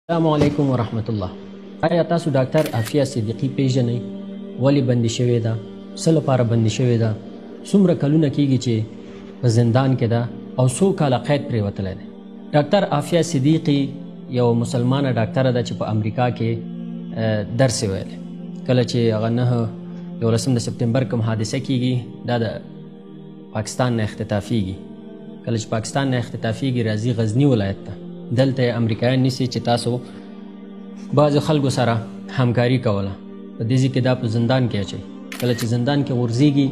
السلام علیکم ورحمت الله. آیا تاسو ډاکټر عافیه صدیقي پیژنئ؟ ولې بندي شوې ده؟ څه لپاره بندي شوې ده؟ څومره کلونه کیږي چې په زندان کې ده او څو کاله قید پرې وتلی دی؟ ډاکټر عافیه صدیقي یو مسلمانه ډاکټره ده چې په امریکا کې درس یې ویلی. کله چې هغه 11 سپتمبر کوم حادثه کیږي دا د پاکستان نه اختطافیږي. کله چې پاکستان نه اختطافیږي راځي غزني ولایت ته. دلته امریکایان نیسي چې تاسو بعضو خلکو سره همکاري کوله، په دې ځای کې دا په زندان کې اچوي. کله چې زندان کې غورځېږي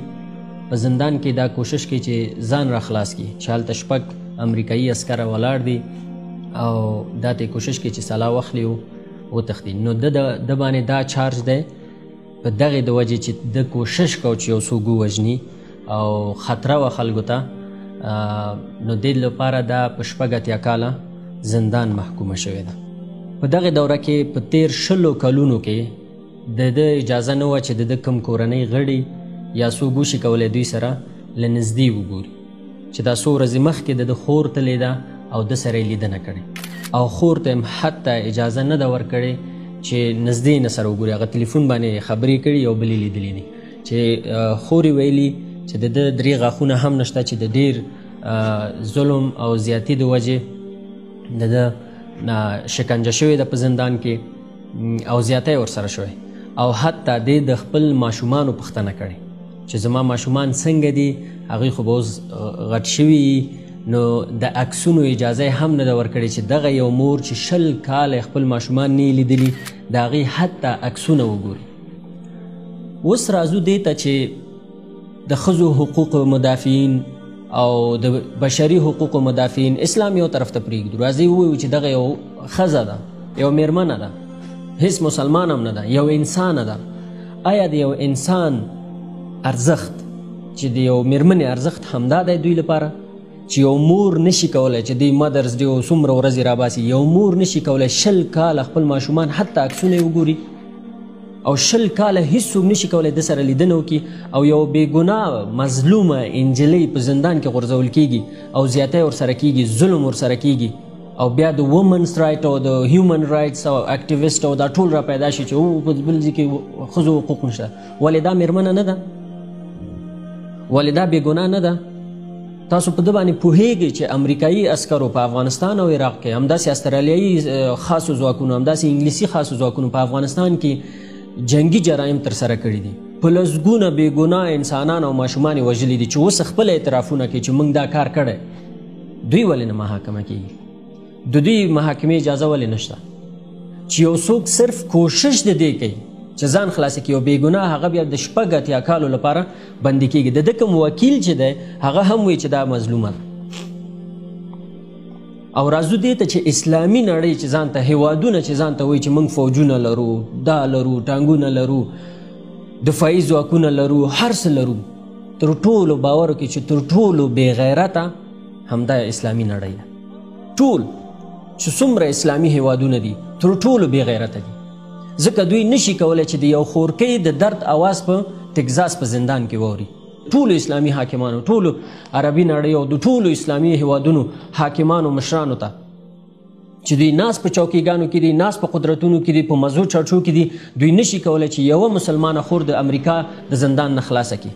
په زندان کې دا کوشش کوي چې ځان را خلاص کړي چې هلته 6 امریکایي عسکره ولاړ دي او دا ته کوشش کوي چې سلا واخلي او وتښتي. نو د باندې دا چارج دی په دغې د وجې چې د کوشش کو چې یو څوک ووژني او خطره وه خلکو ته. نو دې لپاره دا په 80 کاله زندان محکومه شوې ده. په دغه دوره کې په تیر 20 کلونو کې د اجازه نه وه چې د کوم کورنۍ غړي یا څوک وشي کولی دوی سره له نږدې وګوري چې دا څو ورځې مخکې د خور تللی ده او د سره یې لیدنه کړې او خور ته هم حتی اجازه نه ده ورکړې چې نږدې نه سره وګوري. هغه تلیفون باندې خبرې کړي یو بل یې لیدلی دي چې خور یې ویلي چې د 3 غاښونه هم نشته چې د ډېر ظلم او زیاتي د وجې د شکنجه شوې ده په زندان کې او زیاتی ورسره شوی او حتی د خپل ماشومانو پوښتنه کړې چې زما ماشومان څنګه دي، هغوی خو به اوس غټ شوي. نو د عکسونو اجازه هم نه ده ورکړې چې دغه یو مور چې 20 کاله خپل ماشومان نه یې لیدلي د هغې حتی عکسونه وګوري. اوس راځو دې ته چې د ښځو حقوقو مدافعین او د بشري حقوقو مدافعین اسلام یو طرف ته پرېږدو، راځئ ووایو چې دغه یو ښځه ده، یو میرمنه ده، هیڅ مسلمان هم نه ده، یو انسانه ده. آیا د یو انسان ارزښت چې د یو میرمنې ارزښت همدا دی دوی لپاره چې یو مور نشي کولی چې دوی مدرز ډے څومره ورځې راباسي؟ یو مور نشي کولی 20 کاله خپل ماشومان حتی عکسونه یې وګوري او 20 کاله هیڅوک نشي کولی د سره لیدنه وکړي او یو بېګناه مظلومه انجلۍ په زندان کې غورځول کیږي او زیاتی ورسره کیږي، ظلم ورسره کیږي او بیا د وومنس رایټ او د هیومن رایټس او اکټیویسټ او دا ټول را پیدا شي چې په بل ځای کې ښځو حقوق نشته. ولې دا میرمنه نه ده؟ ولې دا بېګناه نه ده؟ تاسو په ده باندې پوهیږئ چې امریکایي عسکرو په افغانستان او عراق کې، همداسې استرالیایي خاصو ځواکونو، همداسې انګلیسي خاصو ځواکونو په افغانستان کې جنگي جرایم ترسره کړي دي. په لسګونه بېګناه انسانان او ماشومان یې وژلي دي چې اوس خپله اعترافونه کوي چې موږ دا کار کړی. دوی ولې نه محاکمه کیږي؟ د دوی محاکمې اجازه ولې نشته چې یو څوک صرف کوشش د دې کوي چې ځان خلاص کړي او بېګناه هغه بیا د 80 کالو لپاره بندي کیږي؟ د ده کوم وکیل چې دی هغه هم وایي چې دا مظلومه ده. او راځو دې ته چې اسلامي نړۍ چې ځان ته هیوادونه چې ځان ته وایي چې موږ فوجونه لرو، دا لرو، ټانګونه لرو، دفاعي ځواکونه لرو، هر څه لرو، تر ټولو باور وکړي چې تر ټولو بې غیرته همدا اسلامي نړۍ ده. ټول چې څومره اسلامي هیوادونه دي تر ټولو بې غیرته دي، ځکه دوی نشي کولی چې د یو خورکۍ د درد اواز په ټکزاس په زندان کې واوري. ټولو اسلامي حاکمانو، ټولو عربي نړۍ او د ټولو اسلامي هیوادونو حاکمانو مشرانو ته چې دوی ناست په چوکیګانو کې دي، ناست په قدرتونو کې دي، په مزو چرچو کې دي، دوی نشي کولی چې یوه مسلمانه خور د امریکا د زندان نه خلاصه کړي.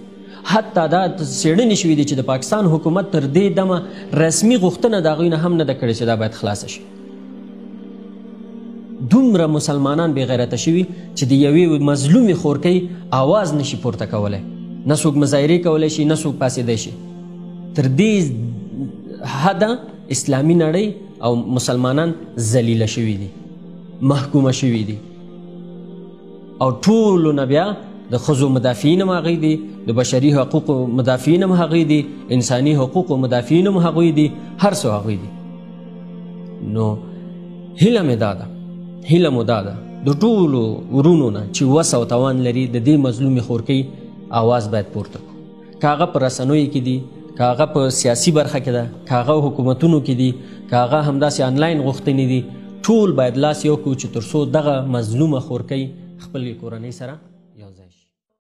حتی دا څېړنې شوي دي چې د پاکستان حکومت تر دې دمه رسمي غوښتنه د هغوی نه هم نه ده کړې چې دا باید خلاصه شي. دومره مسلمانان بې غیرته شوي چې د یوې مظلومې خورکۍ آواز نشي پورته کولی، نه څوک مظاهرې کولی شي، نه څوک پاڅېدی شي. تر دې حده اسلامي نړۍ او مسلمانان ذلیله شوي دي، محکومه شوي دي. او ټولو نه بیا د ښځو مدافعین هم هغوی دي، د بشري حقوقو مدافعین هم هغوی دي، انساني حقوقو مدافعین هم هغوی دي، هر څه هغوی دي. نو هیله مې دا ده، هیله مو دا ده د ټولو ورونو نه چې وس او توان لري د دې مظلومې خورکۍ آواز باید پورته کړو. که هغه په رسنیو کې دي، که هغه په سیاسي برخه کې ده، که هغه حکومتونو کې دي، که هغه همداسې آنلاین غوښتنې دي، ټول باید لاس یو کړو چې تر څو دغه مظلومه خورکۍ خپلې کورنۍ سره